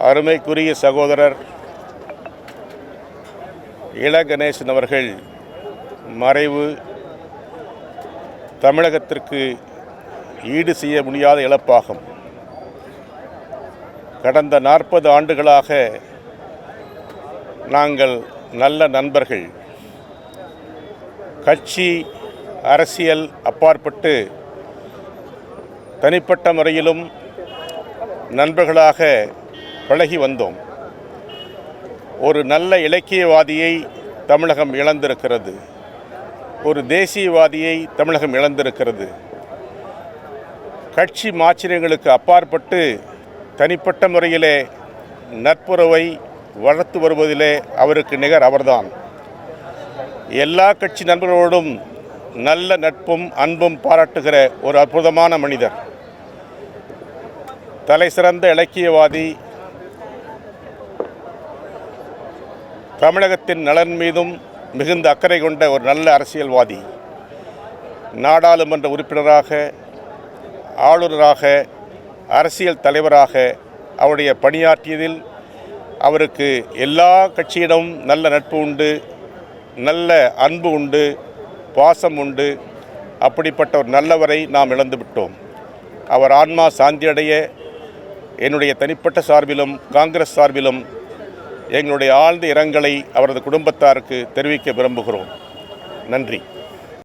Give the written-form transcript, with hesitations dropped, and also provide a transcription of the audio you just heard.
அருமைக்குரிய சகோதரர் இள கணேசன் அவர்கள் மறைவு தமிழகத்திற்கு ஈடு செய்ய முடியாத இழப்பாகும். கடந்த 40 ஆண்டுகளாக நாங்கள் நல்ல நண்பர்கள். கட்சி அரசியல் அப்பாற்பட்டு தனிப்பட்ட முறையிலும் நண்பர்களாக பழகி வந்தோம். ஒரு நல்ல இலக்கியவாதியை தமிழகம் இழந்திருக்கிறது. ஒரு தேசியவாதியை தமிழகம் இழந்திருக்கிறது. கட்சி மாச்சரியங்களுக்கு அப்பாற்பட்டு தனிப்பட்ட முறையிலே நட்புறவை வளர்த்து வருவதிலே அவருக்கு நிகர் அவர்தான். எல்லா கட்சி நண்பர்களோடும் நல்ல நட்பும் அன்பும் பாராட்டுகிற ஒரு அற்புதமான மனிதர். தலை சிறந்த இலக்கியவாதி. தமிழகத்தின் நலன் மீதும் மிகுந்த அக்கறை கொண்ட ஒரு நல்ல அரசியல்வாதி. நாடாளுமன்ற உறுப்பினராக, ஆளுநராக, அரசியல் தலைவராக அவருடைய பணியாற்றியதில் அவருக்கு எல்லா கட்சியிடமும் நல்ல நட்பு உண்டு, நல்ல அன்பு உண்டு, பாசம் உண்டு. அப்படிப்பட்ட ஒரு நல்லவரை நாம் இழந்துவிட்டோம். அவர் ஆன்மா சாந்தியடைய என்னுடைய தனிப்பட்ட சார்பிலும் காங்கிரஸ் சார்பிலும் எங்களுடைய ஆழ்ந்த இரங்கலை அவரது குடும்பத்தாருக்கு தெரிவிக்க விரும்புகிறோம். நன்றி.